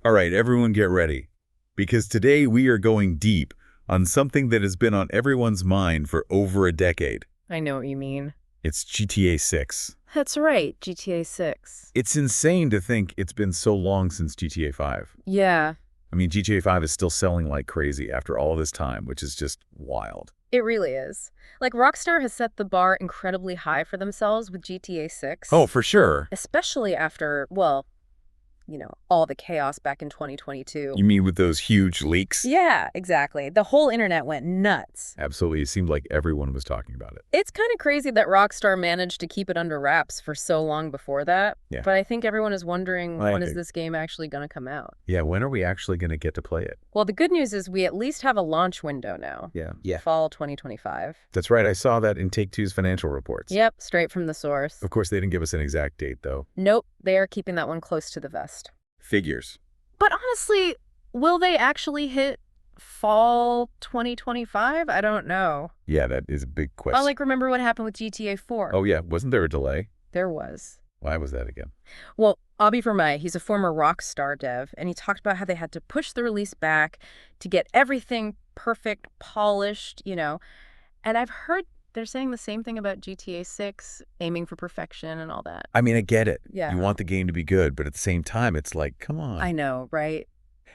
All right, everyone get ready, because today we are going deep on something that has been on everyone's mind for over a decade. I know what you mean. It's GTA 6. That's right, GTA 6. It's insane to think it's been so long since GTA 5. Yeah, I mean, GTA 5 is still selling like crazy after all this time, which is just wild. it really is. Like, Rockstar has set the bar incredibly high for themselves with GTA 6. Oh, for sure. Especially after, well, all the chaos back in 2022. You mean with those huge leaks? Yeah, exactly. The whole internet went nuts. Absolutely. It seemed like everyone was talking about it. It's kind of crazy that Rockstar managed to keep it under wraps for so long before that. Yeah. But I think everyone is wondering, I when is think- this game actually going to come out? Yeah, when are we actually going to get to play it? Well, the good news is we at least have a launch window now. Yeah. Fall 2025. That's right. I saw that in Take-Two's financial reports. Yep, straight from the source. Of course, they didn't give us an exact date, though. Nope, they are keeping that one close to the vest. Figures. But honestly, will they actually hit fall 2025? I don't know. Yeah, that is a big question. Oh, remember what happened with GTA 4? Oh, yeah. Wasn't there a delay? There was. Why was that again? Well, Abi Vermeij, he's a former Rockstar dev, and he talked about how they had to push the release back to get everything perfect, polished, And I've heard they're saying the same thing about GTA 6, aiming for perfection and all that. I mean, I get it. Yeah. You want the game to be good, but at the same time, it's like, come on. I know, right?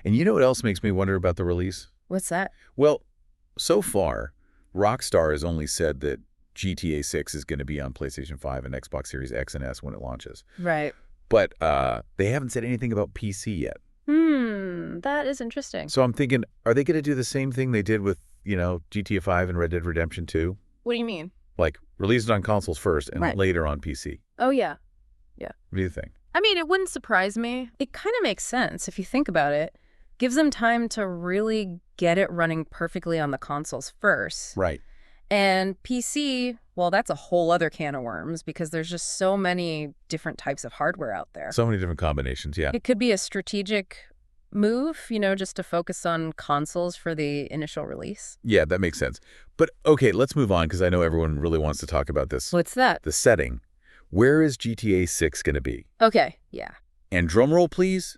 And you know what else makes me wonder about the release? What's that? Well, so far, Rockstar has only said that GTA 6 is going to be on PlayStation 5 and Xbox Series X and S when it launches. Right. But they haven't said anything about PC yet. That is interesting. So I'm thinking, are they going to do the same thing they did with, GTA 5 and Red Dead Redemption 2? What do you mean? Like, release it on consoles first and Right. later on PC. Oh, yeah. What do you think? I mean, it wouldn't surprise me. It kind of makes sense if you think about it. Gives them time to really get it running perfectly on the consoles first. Right. And PC, well, that's a whole other can of worms because there's just so many different types of hardware out there. So many different combinations, yeah. It could be a strategic move, just to focus on consoles for the initial release. Yeah, that makes sense. But okay, let's move on because I know everyone really wants to talk about this. What's that? The setting. Where is GTA 6 going to be? Okay, yeah. And drumroll, please,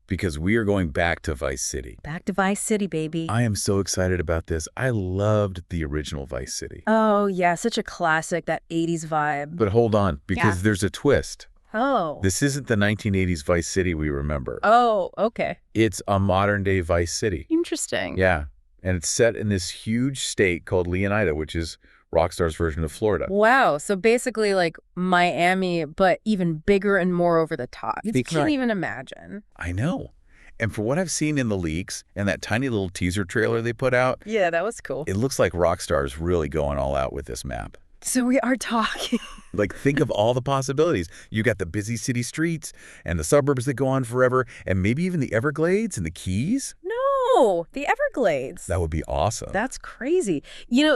because we are going back to Vice City. Back to Vice City, baby. I am so excited about this. I loved the original Vice City. Oh, yeah, such a classic, that 80s vibe. But hold on, because there's a twist. Oh. This isn't the 1980s Vice City we remember. Oh, okay. It's a modern-day Vice City. Interesting. Yeah, and it's set in this huge state called Leonida, which is Rockstar's version of Florida. Wow, so basically like Miami, but even bigger and more over the top. You That's can't right. even imagine. I know. And for what I've seen in the leaks and that tiny little teaser trailer they put out, Yeah, that was cool. it looks like Rockstar is really going all out with this map. So we are talking. Like, think of all the possibilities. You got the busy city streets and the suburbs that go on forever, and maybe even the Everglades and the Keys. No, the Everglades. That would be awesome. That's crazy.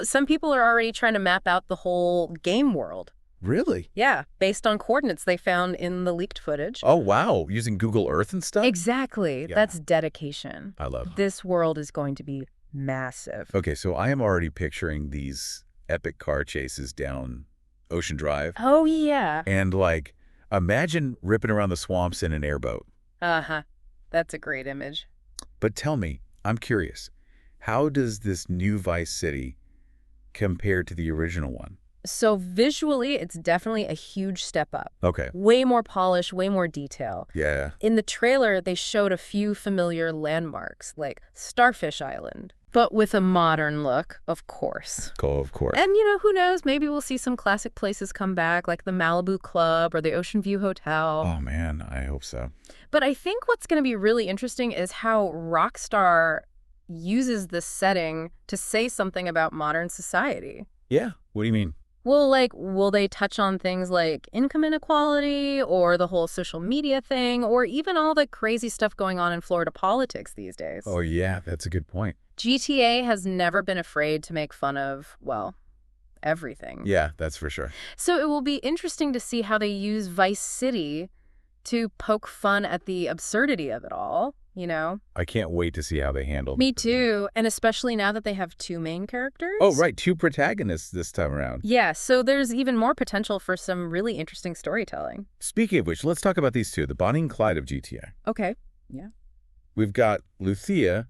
Some people are already trying to map out the whole game world. Really? Yeah, based on coordinates they found in the leaked footage. Oh, wow. Using Google Earth and stuff? Exactly. Yeah. That's dedication. I love it. This world is going to be massive. Okay, so I am already picturing these epic car chases down Ocean Drive. Oh, yeah. And, imagine ripping around the swamps in an airboat. Uh-huh. That's a great image. But tell me, I'm curious, how does this new Vice City compare to the original one? So visually, it's definitely a huge step up. Okay. Way more polish, way more detail. Yeah. In the trailer, they showed a few familiar landmarks, like Starfish Island, but with a modern look, of course. Oh, of course. And, who knows, maybe we'll see some classic places come back, like the Malibu Club or the Ocean View Hotel. Oh, man, I hope so. But I think what's going to be really interesting is how Rockstar uses this setting to say something about modern society. Yeah. What do you mean? Well, will they touch on things like income inequality or the whole social media thing or even all the crazy stuff going on in Florida politics these days? Oh, yeah, that's a good point. GTA has never been afraid to make fun of, well, everything. Yeah, that's for sure. So it will be interesting to see how they use Vice City to poke fun at the absurdity of it all, I can't wait to see how they handle Me too, and especially now that they have two main characters. Oh, right, 2 protagonists this time around. Yeah, so there's even more potential for some really interesting storytelling. Speaking of which, let's talk about these two, the Bonnie and Clyde of GTA. Okay, yeah. We've got Lucia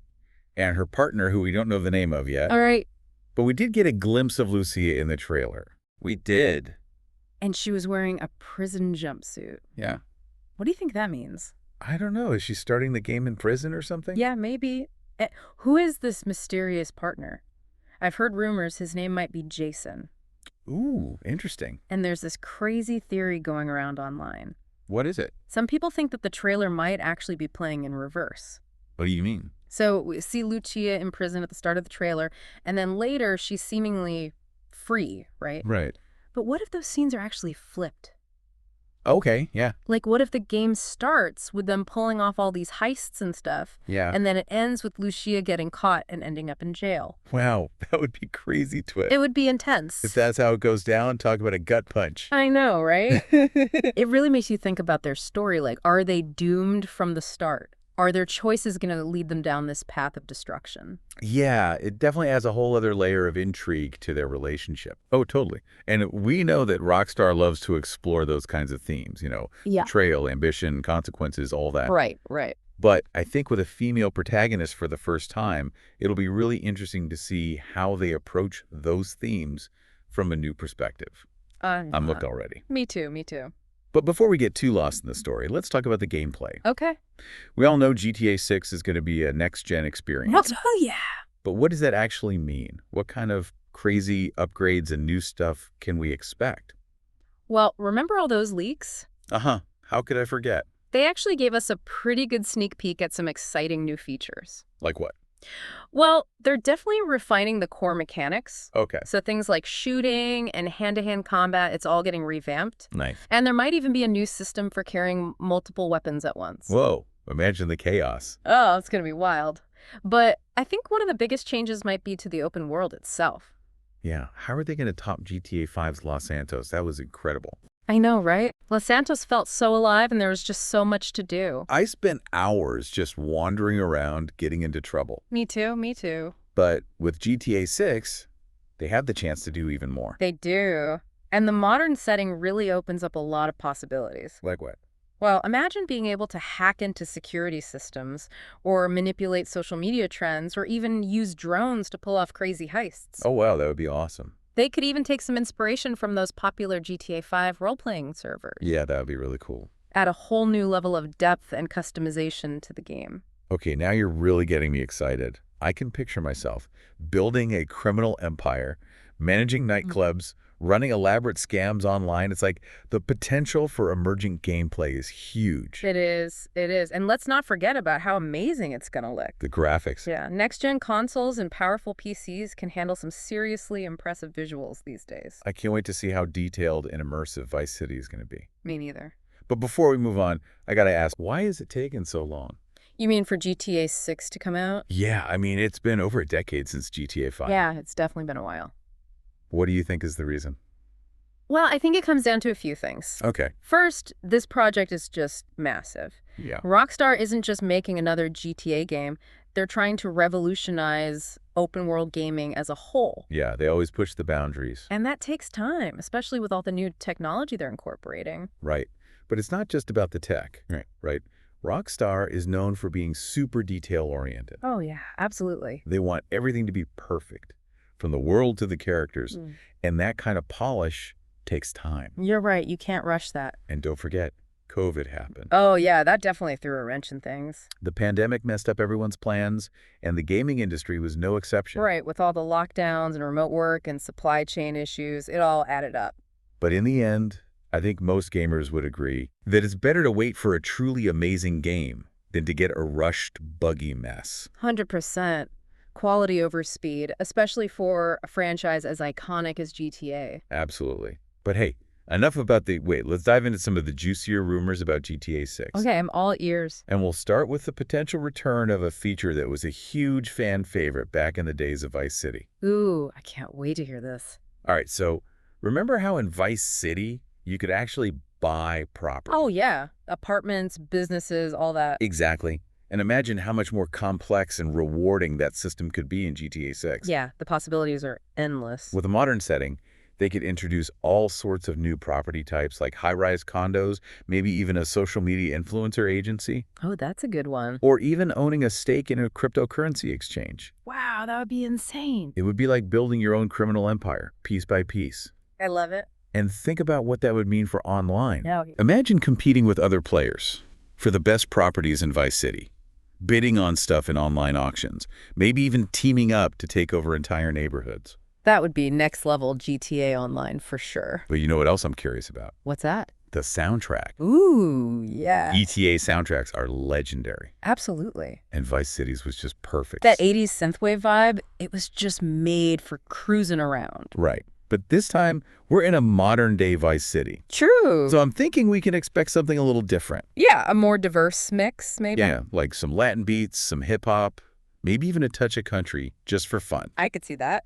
and her partner, who we don't know the name of yet. All right. But we did get a glimpse of Lucia in the trailer. We did. And she was wearing a prison jumpsuit. Yeah. What do you think that means? I don't know. Is she starting the game in prison or something? Yeah, maybe. Who is this mysterious partner? I've heard rumors his name might be Jason. Ooh, interesting. And there's this crazy theory going around online. What is it? Some people think that the trailer might actually be playing in reverse. What do you mean? So we see Lucia in prison at the start of the trailer, and then later she's seemingly free, right? Right. But what if those scenes are actually flipped? Okay, yeah. Like, what if the game starts with them pulling off all these heists and stuff, Yeah. and then it ends with Lucia getting caught and ending up in jail? Wow, that would be crazy twist. It would be intense. If that's how it goes down, talk about a gut punch. I know, right? It really makes you think about their story. Like, are they doomed from the start? Are their choices going to lead them down this path of destruction? Yeah, it definitely adds a whole other layer of intrigue to their relationship. Oh, totally. And we know that Rockstar loves to explore those kinds of themes, Yeah. betrayal, ambition, consequences, all that. Right. But I think with a female protagonist for the first time, it'll be really interesting to see how they approach those themes from a new perspective. I'm hooked already. Me too. But before we get too lost in the story, let's talk about the gameplay. Okay. We all know GTA 6 is going to be a next-gen experience. Oh, yeah. But what does that actually mean? What kind of crazy upgrades and new stuff can we expect? Well, remember all those leaks? Uh-huh. How could I forget? They actually gave us a pretty good sneak peek at some exciting new features. Like what? Well, they're definitely refining the core mechanics. Okay. So things like shooting and hand-to-hand combat, it's all getting revamped. Nice. And there might even be a new system for carrying multiple weapons at once. Whoa. Imagine the chaos. Oh, it's going to be wild. But I think one of the biggest changes might be to the open world itself. Yeah. How are they going to top GTA 5's Los Santos? That was incredible. I know, right? Los Santos felt so alive and there was just so much to do. I spent hours just wandering around getting into trouble. Me too. But with GTA 6, they have the chance to do even more. They do. And the modern setting really opens up a lot of possibilities. Like what? Well, imagine being able to hack into security systems or manipulate social media trends or even use drones to pull off crazy heists. Oh, wow. That would be awesome. They could even take some inspiration from those popular GTA 5 role-playing servers. Yeah, that would be really cool. Add a whole new level of depth and customization to the game. Okay, now you're really getting me excited. I can picture myself building a criminal empire, managing nightclubs, running elaborate scams online. It's like the potential for emerging gameplay is huge. It is. And let's not forget about how amazing it's going to look. The graphics. Yeah, next-gen consoles and powerful PCs can handle some seriously impressive visuals these days. I can't wait to see how detailed and immersive Vice City is going to be. Me neither. But before we move on, I got to ask, why is it taking so long? You mean for GTA 6 to come out? Yeah, I mean, it's been over a decade since GTA 5. Yeah, it's definitely been a while. What do you think is the reason? Well, I think it comes down to a few things. Okay. First, this project is just massive. Yeah. Rockstar isn't just making another GTA game. They're trying to revolutionize open-world gaming as a whole. Yeah, they always push the boundaries. And that takes time, especially with all the new technology they're incorporating. Right. But it's not just about the tech. Right. Rockstar is known for being super detail-oriented. Oh, yeah, absolutely. They want everything to be perfect, from the world to the characters. And that kind of polish takes time. You're right. You can't rush that. And don't forget, COVID happened. Oh, yeah, that definitely threw a wrench in things. The pandemic messed up everyone's plans, and the gaming industry was no exception. Right, with all the lockdowns and remote work and supply chain issues, it all added up. But in the end, I think most gamers would agree that it's better to wait for a truly amazing game than to get a rushed, buggy mess. 100%. Quality over speed, especially for a franchise as iconic as GTA. Absolutely. But hey, enough about let's dive into some of the juicier rumors about GTA 6. Okay, I'm all ears. And we'll start with the potential return of a feature that was a huge fan favorite back in the days of Vice City. Ooh, I can't wait to hear this. All right, so remember how in Vice City, you could actually buy property? Oh, yeah. Apartments, businesses, all that. Exactly. And imagine how much more complex and rewarding that system could be in GTA 6. Yeah, the possibilities are endless. With a modern setting, They could introduce all sorts of new property types like high-rise condos, maybe even a social media influencer agency, Oh, that's a good one. or even owning a stake in a cryptocurrency exchange. Wow, that would be insane. It would be like building your own criminal empire, piece by piece. I love it. And think about what that would mean for online. No. Imagine competing with other players for the best properties in Vice City, bidding on stuff in online auctions, maybe even teaming up to take over entire neighborhoods. That would be next level GTA Online for sure. But you know what else I'm curious about? What's that? The soundtrack. Ooh, yeah. ETA soundtracks are legendary, Absolutely. and Vice City's was just perfect. That 80s synthwave vibe, it was just made for cruising around. Right. But this time, we're in a modern-day Vice City. True. So I'm thinking we can expect something a little different. Yeah, a more diverse mix, maybe. Yeah, like some Latin beats, some hip-hop, maybe even a touch of country, just for fun. I could see that.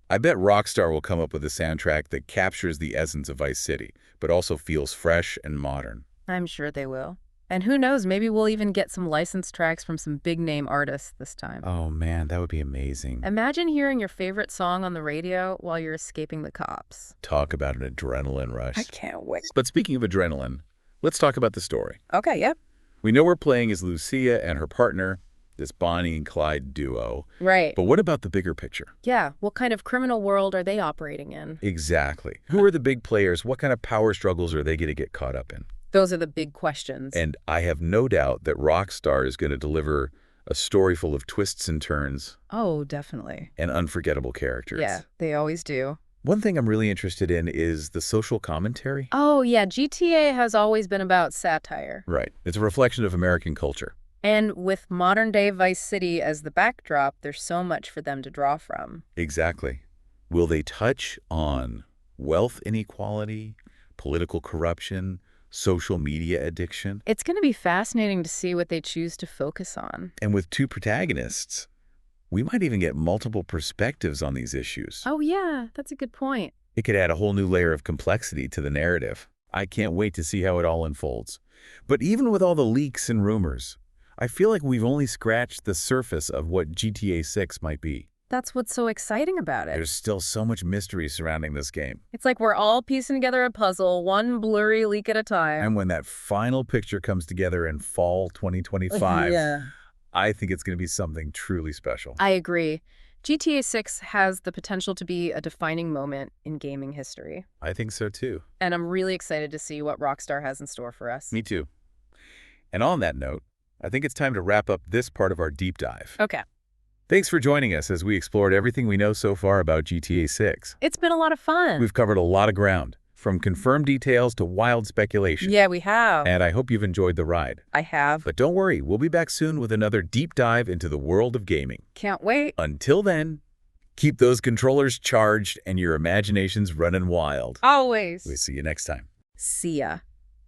I bet Rockstar will come up with a soundtrack that captures the essence of Vice City, but also feels fresh and modern. I'm sure they will. And who knows, maybe we'll even get some licensed tracks from some big-name artists this time. Oh man, that would be amazing. Imagine hearing your favorite song on the radio while you're escaping the cops. Talk about an adrenaline rush. I can't wait. But speaking of adrenaline, let's talk about the story. Okay, yep. We know we're playing as Lucia and her partner, this Bonnie and Clyde duo. Right. But what about the bigger picture? Yeah, what kind of criminal world are they operating in? Exactly. Who are the big players? What kind of power struggles are they going to get caught up in? Those are the big questions. And I have no doubt that Rockstar is going to deliver a story full of twists and turns Oh, definitely. and unforgettable characters. Yeah, they always do. One thing I'm really interested in is the social commentary. Oh, yeah, GTA has always been about satire. Right. It's a reflection of American culture. And with modern-day Vice City as the backdrop, there's so much for them to draw from. Exactly. Will they touch on wealth inequality, political corruption, social media addiction? It's going to be fascinating to see what they choose to focus on. And with two protagonists, we might even get multiple perspectives on these issues. Oh, yeah, that's a good point. It could add a whole new layer of complexity to the narrative. I can't wait to see how it all unfolds. But even with all the leaks and rumors, I feel like we've only scratched the surface of what GTA 6 might be. That's what's so exciting about it. There's still so much mystery surrounding this game. It's like we're all piecing together a puzzle, one blurry leak at a time. And when that final picture comes together in fall 2025, Yeah. I think it's going to be something truly special. I agree. GTA 6 has the potential to be a defining moment in gaming history. I think so too. And I'm really excited to see what Rockstar has in store for us. Me too. And on that note, I think it's time to wrap up this part of our deep dive. Okay. Thanks for joining us as we explored everything we know so far about GTA 6. It's been a lot of fun. We've covered a lot of ground, from confirmed details to wild speculation. Yeah, we have. And I hope you've enjoyed the ride. I have. But don't worry, we'll be back soon with another deep dive into the world of gaming. Can't wait. Until then, keep those controllers charged and your imaginations running wild. Always. We'll see you next time. See ya.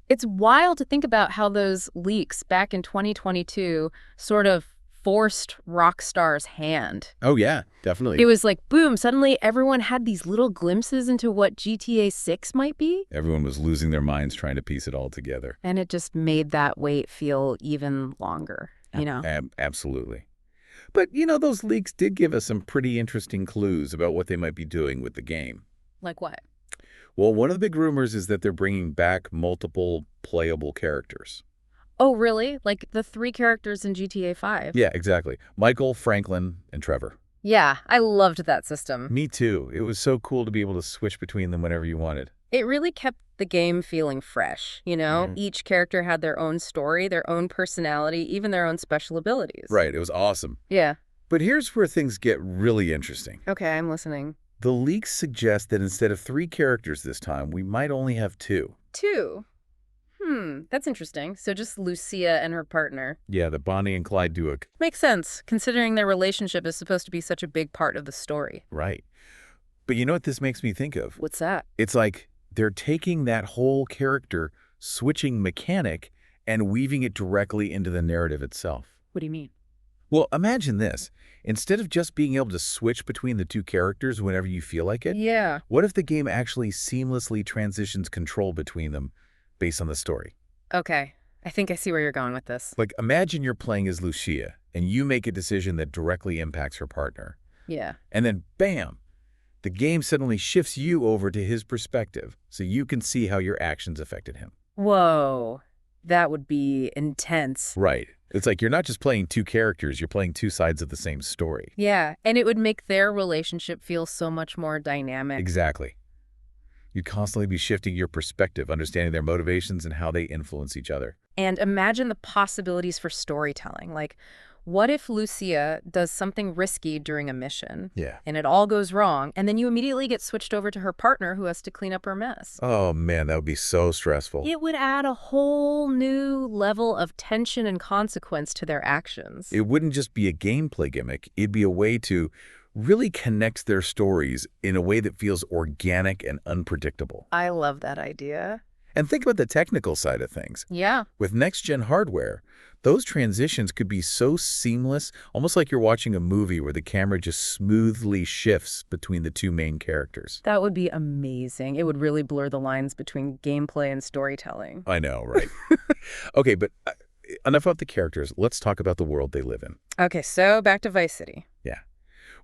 It's wild to think about how those leaks back in 2022 sort of forced Rockstar's hand. Oh yeah, definitely. It was like, boom, suddenly everyone had these little glimpses into what GTA 6 might be. Everyone was losing their minds trying to piece it all together. And it just made that wait feel even longer, you know? Absolutely. But, you know, those leaks did give us some pretty interesting clues about what they might be doing with the game. Like what? Well, one of the big rumors is that they're bringing back multiple playable characters. Oh, really? Like the 3 characters in GTA 5? Yeah, exactly. Michael, Franklin, and Trevor. Yeah, I loved that system. Me too. It was so cool to be able to switch between them whenever you wanted. It really kept the game feeling fresh, you know? Each character had their own story, their own personality, even their own special abilities. Right, it was awesome. Yeah. But here's where things get really interesting. Okay, I'm listening. The leaks suggest that instead of 3 characters this time, we might only have 2. 2? That's interesting. So just Lucia and her partner. Yeah, the Bonnie and Clyde duo. Makes sense, considering their relationship is supposed to be such a big part of the story. Right. But you know what this makes me think of? What's that? It's like they're taking that whole character switching mechanic and weaving it directly into the narrative itself. What do you mean? Well, imagine this. Instead of just being able to switch between the 2 characters whenever you feel like it, Yeah. what if the game actually seamlessly transitions control between them based on the story? Okay, I think I see where you're going with this. Like, imagine you're playing as Lucia, and you make a decision that directly impacts her partner. Yeah. And then, bam, The game suddenly shifts you over to his perspective, so you can see how your actions affected him. Whoa, that would be intense. Right. It's like you're not just playing two characters, you're playing two sides of the same story. Yeah, and it would make their relationship feel so much more dynamic. Exactly. You'd constantly be shifting your perspective, understanding their motivations and how they influence each other. And imagine the possibilities for storytelling. Like, what if Lucia does something risky during a mission, Yeah. and it all goes wrong, and then you immediately get switched over to her partner who has to clean up her mess? Oh man, that would be so stressful. It would add a whole new level of tension and consequence to their actions. It wouldn't just be a gameplay gimmick, it'd be a way to really connect their stories in a way that feels organic and unpredictable. I love that idea. And think about the technical side of things. Yeah. With next-gen hardware, those transitions could be so seamless, almost like you're watching a movie where the camera just smoothly shifts between the two main characters. That would be amazing. It would really blur the lines between gameplay and storytelling. I know, right? Okay, but enough about the characters. Let's talk about the world they live in. Okay, so back to Vice City. Yeah.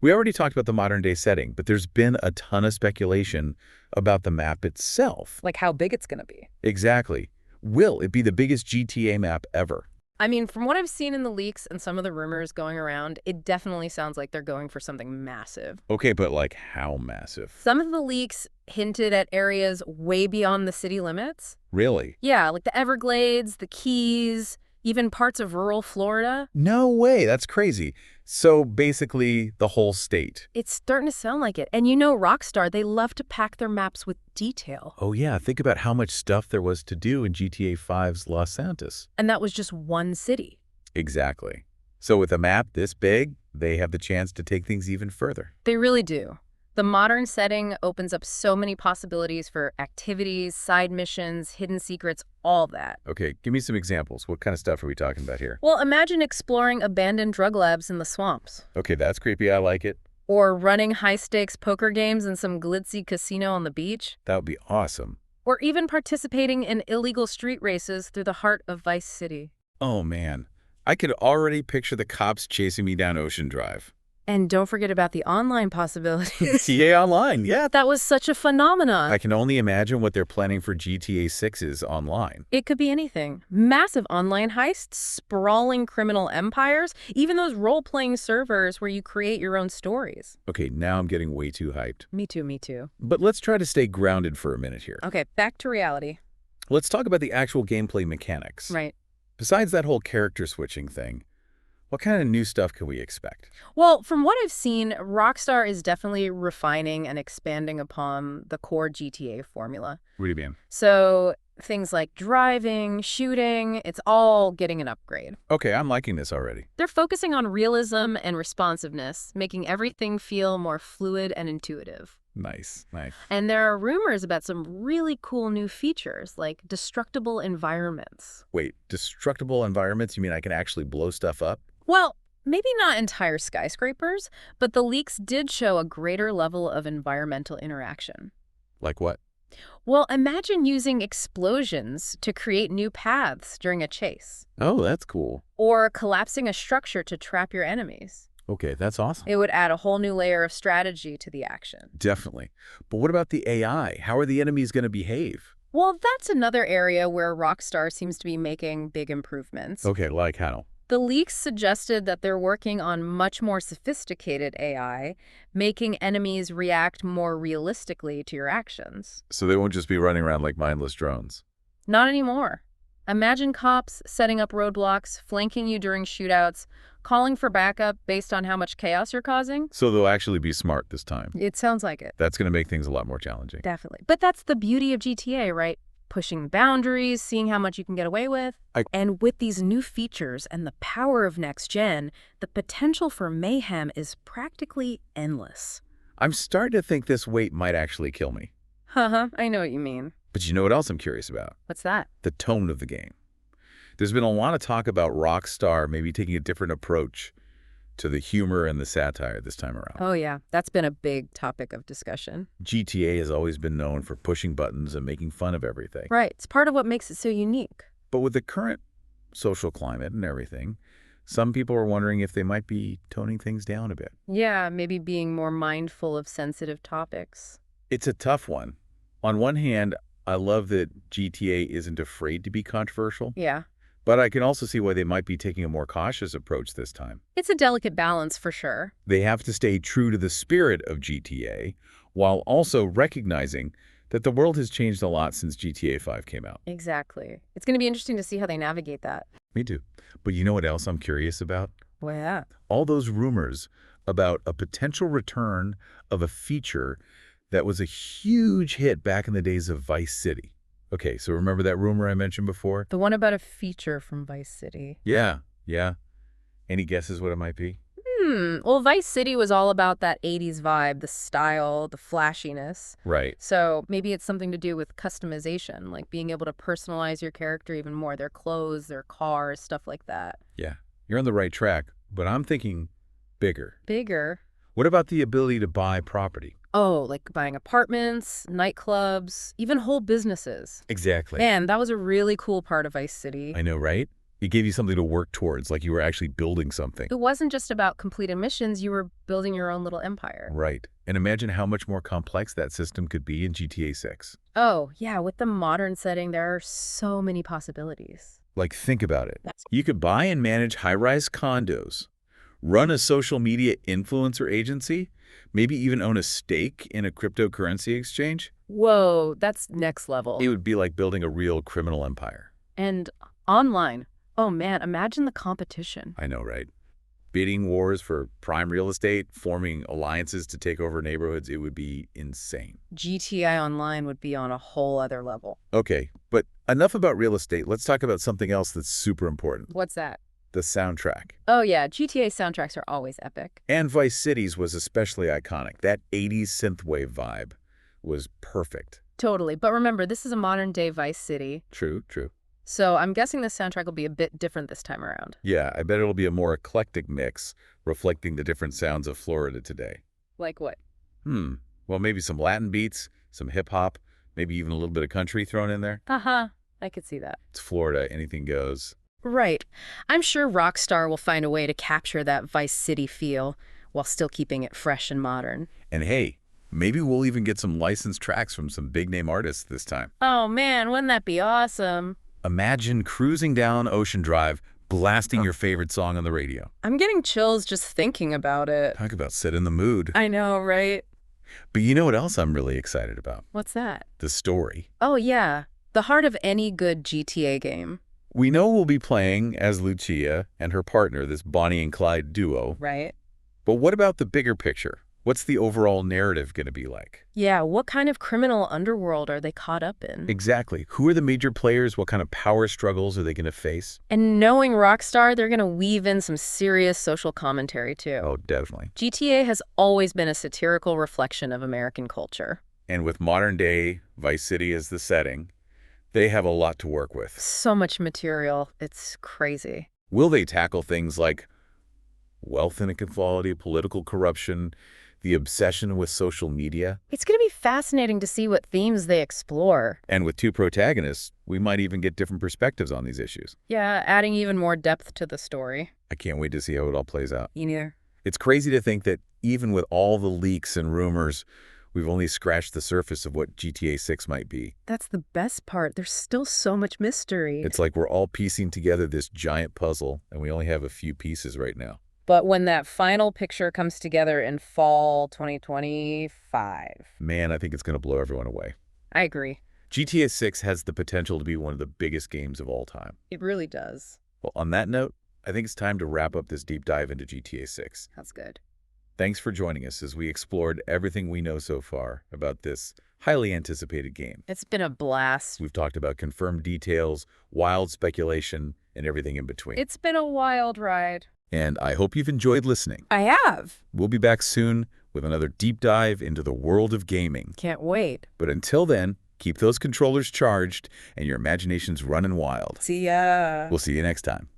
We already talked about the modern-day setting, but there's been a ton of speculation about the map itself. Like how big it's going to be. Exactly. Will it be the biggest GTA map ever? I mean, from what I've seen in the leaks and some of the rumors going around, it definitely sounds like they're going for something massive. Okay, but like how massive? Some of the leaks hinted at areas way beyond the city limits. Really? Yeah, like the Everglades, the Keys, even parts of rural Florida. No way, that's crazy. So basically the whole state. It's starting to sound like it. And you know Rockstar, they love to pack their maps with detail. Oh yeah, think about how much stuff there was to do in GTA 5's Los Santos. And that was just one city. Exactly. So with a map this big, they have the chance to take things even further. They really do. The modern setting opens up so many possibilities for activities, side missions, hidden secrets, all that. Okay, give me some examples. What kind of stuff are we talking about here? Well, imagine exploring abandoned drug labs in the swamps. Okay, that's creepy. I like it. Or running high-stakes poker games in some glitzy casino on the beach. That would be awesome. Or even participating in illegal street races through the heart of Vice City. Oh man, I could already picture the cops chasing me down Ocean Drive. And don't forget about the online possibilities. GTA Online, yeah. That was such a phenomenon. I can only imagine what they're planning for GTA 6's online. It could be anything. Massive online heists, sprawling criminal empires, even those role-playing servers where you create your own stories. Okay, now I'm getting way too hyped. Me too, me too. But let's try to stay grounded for a minute here. Okay, back to reality. Let's talk about the actual gameplay mechanics. Right. Besides that whole character switching thing, what kind of new stuff can we expect? Well, from what I've seen, Rockstar is definitely refining and expanding upon the core GTA formula. What do you mean? So things like driving, shooting, it's all getting an upgrade. Okay, I'm liking this already. They're focusing on realism and responsiveness, making everything feel more fluid and intuitive. Nice, nice. And there are rumors about some really cool new features, like destructible environments. Wait, destructible environments? You mean I can actually blow stuff up? Well, maybe not entire skyscrapers, but the leaks did show a greater level of environmental interaction. Like what? Well, imagine using explosions to create new paths during a chase, Oh, that's cool. or collapsing a structure to trap your enemies. Okay, that's awesome. It would add a whole new layer of strategy to the action. Definitely. But what about the AI? How are the enemies going to behave? Well, that's another area where Rockstar seems to be making big improvements. Okay, like how? The leaks suggested that they're working on much more sophisticated AI, making enemies react more realistically to your actions. So they won't just be running around like mindless drones. Not anymore. Imagine cops setting up roadblocks, flanking you during shootouts, calling for backup based on how much chaos you're causing. So they'll actually be smart this time. It sounds like it. That's going to make things a lot more challenging. Definitely. But that's the beauty of GTA, right? Pushing boundaries, seeing how much you can get away with. And with these new features and the power of next gen, the potential for mayhem is practically endless. I'm starting to think this wait might actually kill me. Haha, I know what you mean. But you know what else I'm curious about? What's that? The tone of the game. There's been a lot of talk about Rockstar maybe taking a different approach to the humor and the satire this time around. Oh yeah, that's been a big topic of discussion. GTA has always been known for pushing buttons and making fun of everything. Right, it's part of what makes it so unique. But with the current social climate and everything, Some people are wondering if they might be toning things down a bit. Yeah, maybe being more mindful of sensitive topics. It's a tough one. On one hand, I love that GTA isn't afraid to be controversial, Yeah. but I can also see why they might be taking a more cautious approach this time. It's a delicate balance for sure. They have to stay true to the spirit of GTA while also recognizing that the world has changed a lot since GTA 5 came out. Exactly. It's going to be interesting to see how they navigate that. Me too. But you know what else I'm curious about? Well, yeah. All those rumors about a potential return of a feature that was a huge hit back in the days of Vice City. Okay, so remember that rumor I mentioned before? The one about a feature from Vice City. Yeah. Any guesses what it might be? Well, Vice City was all about that 80s vibe, the style, the flashiness. Right. So maybe it's something to do with customization, like being able to personalize your character even more, their clothes, their cars, stuff like that. Yeah, you're on the right track, but I'm thinking bigger. Bigger? What about the ability to buy property? Oh, like buying apartments, nightclubs, even whole businesses. Exactly. Man, that was a really cool part of Vice City. I know, right? It gave you something to work towards, like you were actually building something. It wasn't just about completing missions, you were building your own little empire. Right. And imagine how much more complex that system could be in GTA 6. Oh, yeah, with the modern setting, there are so many possibilities. Like, think about it. You could buy and manage high-rise condos, run a social media influencer agency, maybe even own a stake in a cryptocurrency exchange. Whoa, that's next level. It would be like building a real criminal empire. And online. Oh man, imagine the competition. I know, right? Bidding wars for prime real estate, forming alliances to take over neighborhoods, it would be insane. GTA Online would be on a whole other level. Okay, but enough about real estate. Let's talk about something else that's super important. What's that? The soundtrack. Oh yeah, GTA soundtracks are always epic. And Vice City's was especially iconic. That 80s synthwave vibe was perfect. Totally, but remember, this is a modern-day Vice City. True. So I'm guessing the soundtrack will be a bit different this time around. Yeah, I bet it'll be a more eclectic mix, reflecting the different sounds of Florida today. Like what? Well, maybe some Latin beats, some hip-hop, maybe even a little bit of country thrown in there. Uh-huh, I could see that. It's Florida, anything goes. Right. I'm sure Rockstar will find a way to capture that Vice City feel while still keeping it fresh and modern. And hey, maybe we'll even get some licensed tracks from some big-name artists this time. Oh man, wouldn't that be awesome? Imagine cruising down Ocean Drive, blasting your favorite song on the radio. I'm getting chills just thinking about it. Talk about set in the mood. I know, right? But you know what else I'm really excited about? What's that? The story. Oh yeah, the heart of any good GTA game. We know we'll be playing as Lucia and her partner, this Bonnie and Clyde duo. Right. But what about the bigger picture? What's the overall narrative going to be like? Yeah, what kind of criminal underworld are they caught up in? Exactly. Who are the major players? What kind of power struggles are they going to face? And knowing Rockstar, they're going to weave in some serious social commentary too. Oh, definitely. GTA has always been a satirical reflection of American culture. And with modern-day Vice City as the setting, they have a lot to work with. So much material. It's crazy. Will they tackle things like wealth inequality, political corruption, the obsession with social media? It's going to be fascinating to see what themes they explore. And with two protagonists, we might even get different perspectives on these issues. Yeah, adding even more depth to the story. I can't wait to see how it all plays out. You neither. It's crazy to think that even with all the leaks and rumors, we've only scratched the surface of what GTA 6 might be. That's the best part. There's still so much mystery. It's like we're all piecing together this giant puzzle, and we only have a few pieces right now. But when that final picture comes together in fall 2025... Man, I think it's going to blow everyone away. I agree. GTA 6 has the potential to be one of the biggest games of all time. It really does. Well, on that note, I think it's time to wrap up this deep dive into GTA 6. That's good. Thanks for joining us as we explored everything we know so far about this highly anticipated game. It's been a blast. We've talked about confirmed details, wild speculation, and everything in between. It's been a wild ride. And I hope you've enjoyed listening. I have. We'll be back soon with another deep dive into the world of gaming. Can't wait. But until then, keep those controllers charged and your imaginations running wild. See ya. We'll see you next time.